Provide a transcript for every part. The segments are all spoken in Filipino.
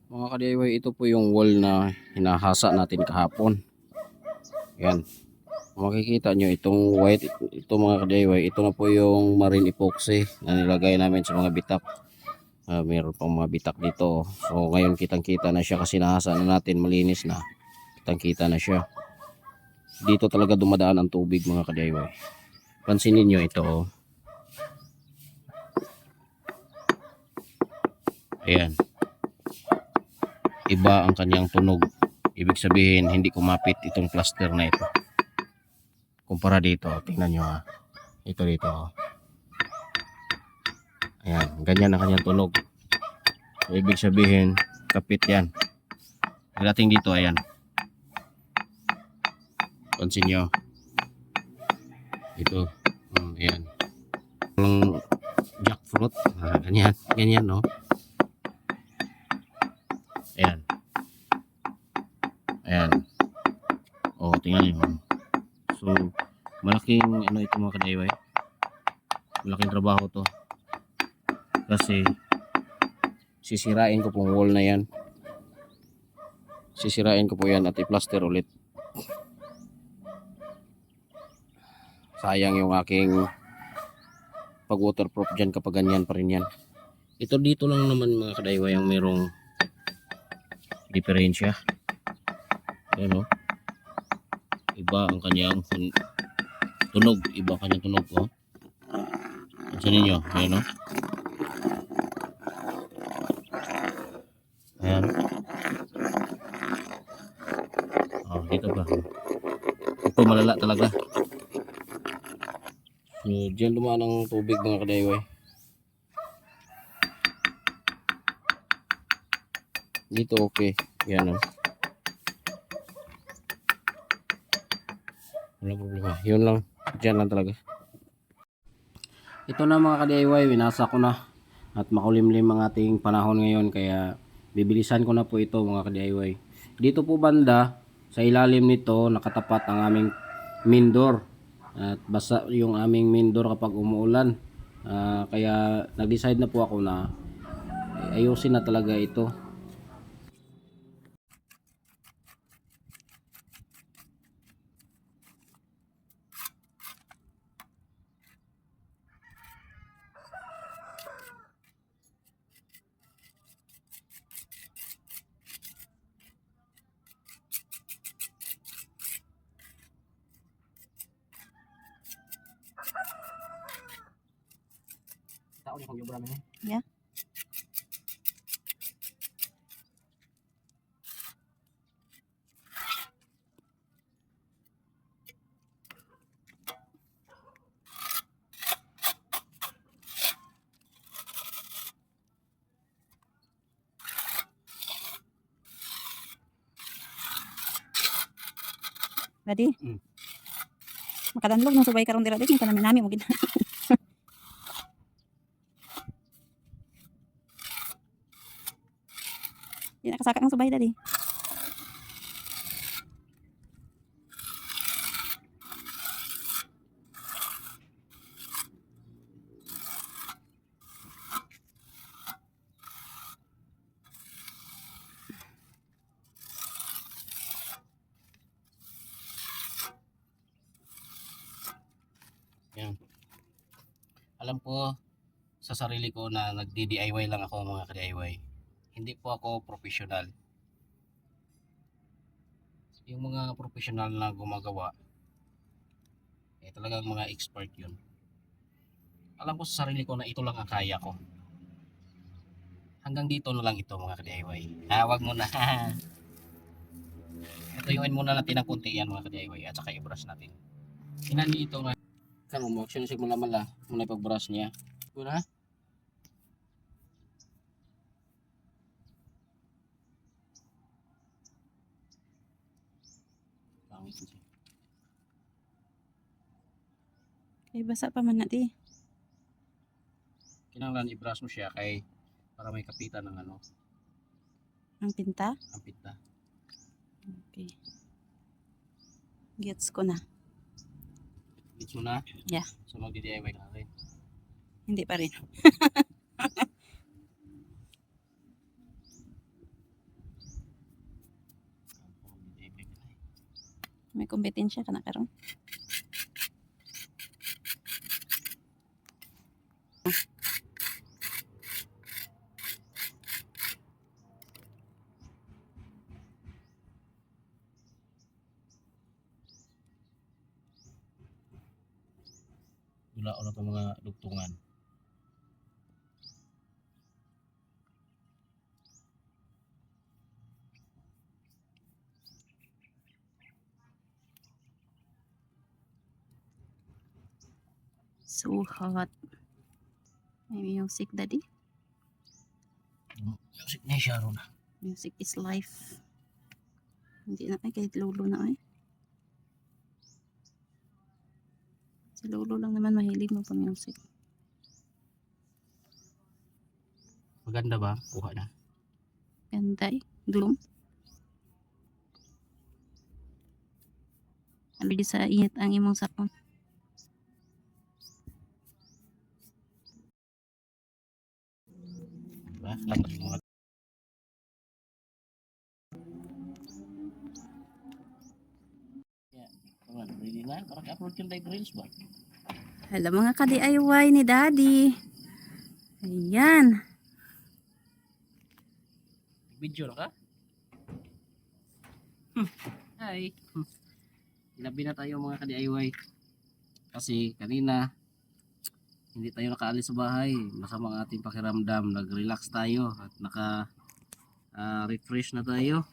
Mga ka-DIY, ito po yung wall na hinahasa natin kahapon. Yan. Makikita nyo itong white, ito mga ka-DIY, ito na po yung marine epoxy na nilagay namin sa mga bitak. Meron pang mga bitak dito. So ngayon kitang kita na siya kasi nahasa na natin, malinis na. Kitang kita na siya. Dito talaga dumadaan ang tubig mga ka-DIY. Pansinin nyo ito. Ayan. Iba ang kanyang tunog. Ibig sabihin hindi kumapit itong plaster na ito. Kumpara dito, tingnan nyo ha. Ito dito. Ayan, ganyan ang kanyang tunog. So, ibig sabihin, kapit yan. Pagdating dito, ayan. Pansin nyo. Ito. Ayan. Ang jackfruit. Ganyan. Ganyan, no? Ayan. Ayan. O, tingnan nyo. So, malaking ano ito mga ka-DIY. Malaking trabaho to. Kasi, sisirain ko pong wall na yan. Sisirain ko po yan at i-plaster ulit. Sayang yung aking pag waterproof dyan kapag ganyan pa rin yan. Ito dito lang naman mga ka-DIY ang merong diferensya. Ayan o. Iba ang kanyang tunog. Iba ang kanyang tunog o. Pansin ninyo. Ayan o. Ayan. Oh, dito ba? Ito malala talaga. So, dyan dumaan ang tubig mga ka-DIY. Dito okay. Yan o. Wala problema. Yun lang. Dyan lang talaga. Ito na mga ka-DIY. Winasa ko na. At makulimlim ang ating panahon ngayon. Kaya bibilisan ko na po ito mga ka-DIY. Dito po banda, sa ilalim nito, nakatapat ang aming main door. At basa yung aming main door kapag umuulan. Kaya nag-decide na po ako na ayusin na talaga ito. Yeah. Ready? Makadanlog ng subay karong dira dito yung panami-nami mo gid. Di nakasaka ng subay dadi. Yan. Alam ko sa sarili ko na nagdi-DIY lang ako mga ka-DIY. Hindi po ako professional. Yung mga professional na gumagawa, talagang mga expert yun. Alam ko sa sarili ko na ito lang ang kaya ko. Hanggang dito na lang ito mga ka-DIY. Wag mo na. Ituyuin muna natin ng kunti yan mga ka-DIY at saka i-brush natin. Inan dito nga. Kan mo action sig mula muna ipag-brush niya. Kuna? Kay basa pa man na di. Kinanglan i-brush mo siya kay para may kapitan ng ano. Ang pinta? Ang pinta. Okay. Gets ko na. Gets mo na? Yeah. So magdi-DIY ka rin. Hindi pa rin. May kompetensya ka na karon. Wala na itong mga dugtungan. So hot. May music daddy. Music na siya ron. Music is life. Hindi na ay kahit lolo na ay. Si lolo lang naman mahilig mo pa music. Maganda ba? Kuha na. Ganda eh. Gloom. Already sa init ang imong sapon. Diba? Lakas mga ready na? Para ka-upload yung live reels ba? Hello mga ka-DIY ni Daddy. Ayan. Video na ka? Hi! Inabi na tayo mga ka-DIY. Kasi kanina, hindi tayo nakaalis sa bahay. Masama ang ating pakiramdam. Nag-relax tayo at naka-refresh na tayo.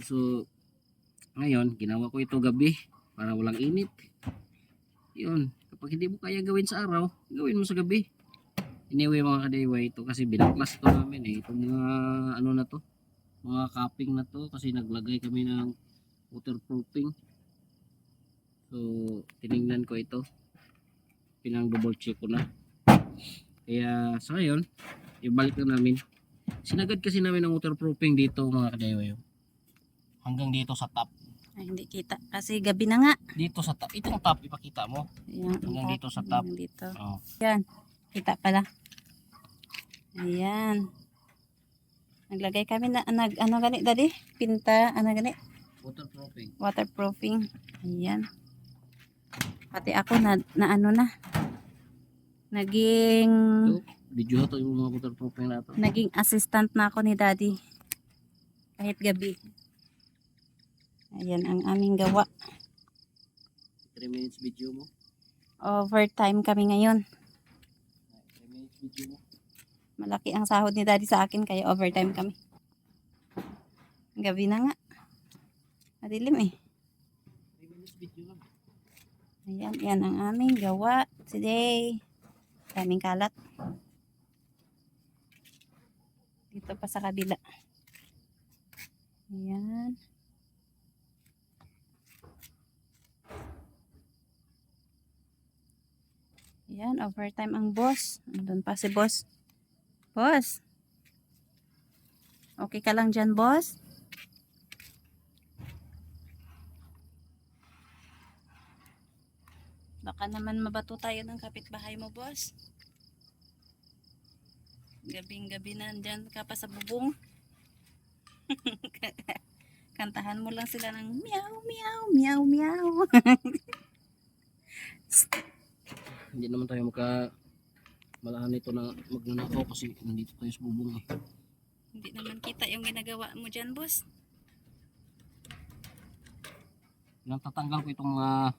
So, ngayon, ginawa ko ito gabi para walang init. Yun, kapag hindi mo kaya gawin sa araw, gawin mo sa gabi. Anyway mga ka-DIY, ito kasi binaklas to namin eh. Itong mga ano na to, mga cupping na to kasi naglagay kami ng waterproofing. So, tiningnan ko ito. Pinang double check ko na. Kaya sa ngayon, ibalik na namin. Sinagad kasi namin ng waterproofing dito mga ka-DIY. Hanggang dito sa top. Ay, hindi kita. Kasi gabi na nga. Dito sa top. Itong top ipakita mo. Ayan, Hanggang dito sa top. hanggang dito. Oh. Ayan. Kita pala. Ayan. Naglagay kami na, ano gani daddy? Pinta, ano gani? Waterproofing. Waterproofing. Ayan. Pati ako na ano na. Naging Video to yung mga waterproofing na to. naging assistant na ako ni Daddy. Kahit gabi. Ayan ang aming gawa. 3 minutes video mo. Overtime kami ngayon. 3 minutes video mo. Malaki ang sahod ni Daddy sa akin kaya overtime kami. Gabi na nga. Madilim eh. 3 minutes video lang. Ayan, yan ang aming gawa today. Daming kalat. Dito pa sa kabila. Ayan. Ayan, overtime ang boss. Andun pa si boss. Boss. Okay ka lang dyan, boss? Baka naman mabato tayo ng kapitbahay mo, boss. Gabing-gabi na dyan ka pa sa bubong. Kantahan mo lang sila ng meow, meow, meow, meow. Hindi naman tayo malahan nito na magnanakaw kasi nandito tayo sa bubong eh. Hindi naman kita yung ginagawa mo dyan, boss. Tatanggal ko itong mga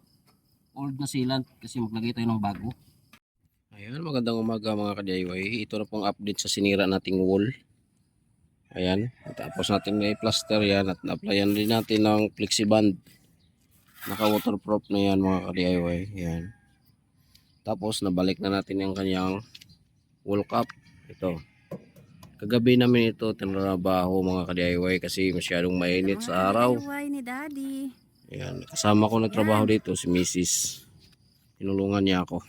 old na sealant kasi maglagay tayo ng bago. Ayan, magandang umaga mga ka-DIY. Ito na pong update sa sinira nating wall. Ayan, tapos natin i-plaster yan at na-applyan din natin ng flexiband. Naka-waterproof na yan mga ka-DIY. Ayan. Tapos nabalik na natin yung kanyang wall cap. Ito. Kagabi namin ito tinrabaho mga ka-DIY kasi masyadong mainit sa araw. DIY ni Daddy. Ayan, kasama ko nagtrabaho dito si Mrs. Tinulungan niya ako.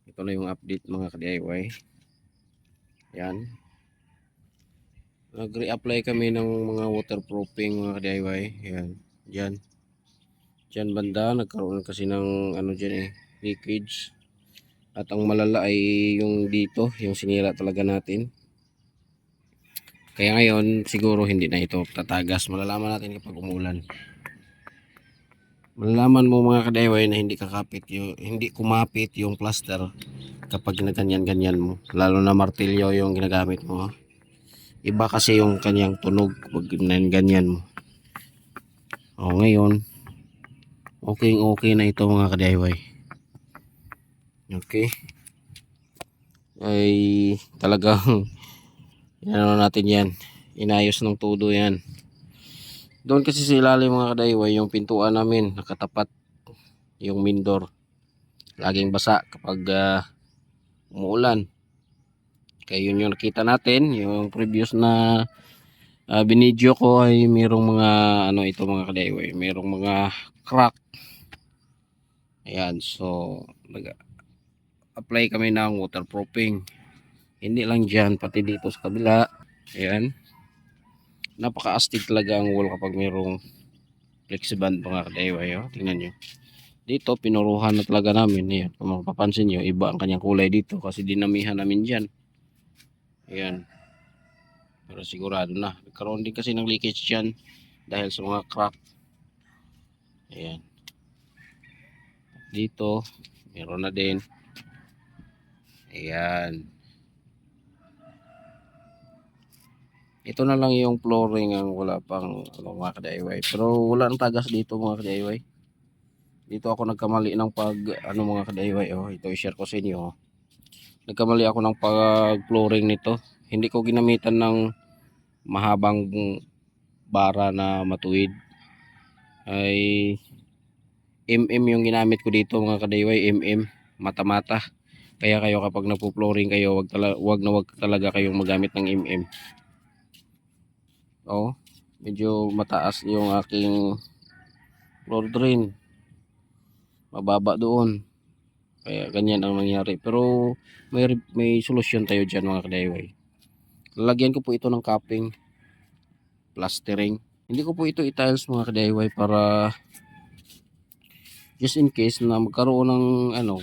Ito na yung update mga ka-DIY. Ayan. Nag-re-apply kami ng mga waterproofing mga ka-DIY. Ayan. Diyan. Diyan banda nagkaroon kasi ng ano diyan eh, leakage. At ang malala ay yung dito, yung sinira talaga natin. Kaya ngayon siguro hindi na ito tatagas. Malalaman natin kapag umulan. Malalaman mo mga kadayway na hindi kumapit yung plaster kapag ginaganyan-ganyan mo. Lalo na martilyo yung ginagamit mo. Iba kasi yung kanyang tunog pag ganyan mo. O ngayon, okay na ito mga kadayway. Okay. Ay talagang ano natin yan. Inayos ng todo yan. Doon kasi sa ilalim mga kadayway, yung pintuan namin nakatapat yung main door. Laging basa kapag umuulan. Kaya yun yung nakita natin, yung previous na binidyo ko ay mayroong mga ano ito mga kadayway, mayroong mga crack. Ayan, so nag-apply kami ng waterproofing. Hindi lang dyan, pati dito sa kabila. Ayan, napaka-astig talaga ang wall kapag mayroong flexiband mga kadayway. Oh. Tingnan nyo. Dito, pinuruhan na talaga namin. Ayan, kung mapapansin nyo, iba ang kanyang kulay dito kasi dinamihan namin dyan. Ayan. Pero sigurado na. Nagkaroon din kasi ng leakage dyan dahil sa mga crack. Ayan. Dito, meron na din. Ayan. Ito na lang yung flooring ang wala pang ano, mga ka-DIY. Pero wala nang tagas dito mga ka-DIY. Dito ako nagkamali ng ano mga ka-DIY. Oh, ito i-share ko sa inyo. Oh. Nagkamali ako ng pag flooring nito. Hindi ko ginamitan ng mahabang bara na matuwid. Ay yung ginamit ko dito mga ka-DIY, mata-mata. Kaya kayo kapag nagpo-flooring kayo, wag talaga kayong magamit ng Oh, medyo mataas yung aking floor drain. Mababa doon. Kaya ganyan ang nangyari. Pero may solusyon tayo diyan mga ka-DIY. Lalagyan ko po ito ng capping, plastering. Hindi ko po ito i-tiles mga ka-DIY para just in case na magkaroon ng ano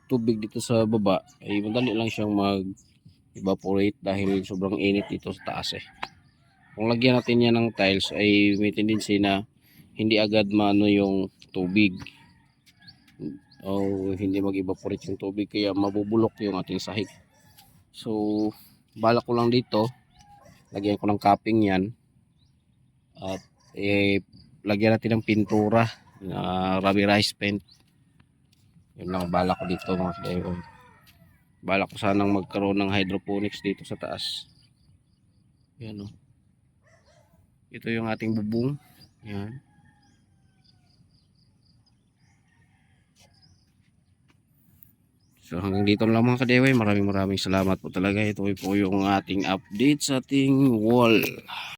tubig dito sa baba ay madali lang siyang mag-evaporate dahil sobrang init dito sa taas eh. Kung lagyan natin yan ng tiles ay may tendency na hindi agad maano yung tubig o hindi mag-evaporate yung tubig kaya mabubulok yung ating sahig. So balak ko lang dito lagyan ko ng capping yan at lagyan natin ng pintura na rubberized paint. Yun lang balak ko dito mga ka-DIY. Balak ko sanang magkaroon ng hydroponics dito sa taas. Yan o. Ito yung ating bubong. Yan. So hanggang dito lang mga ka-DIY. Maraming salamat po talaga. Ito po yung ating update sa ating wall.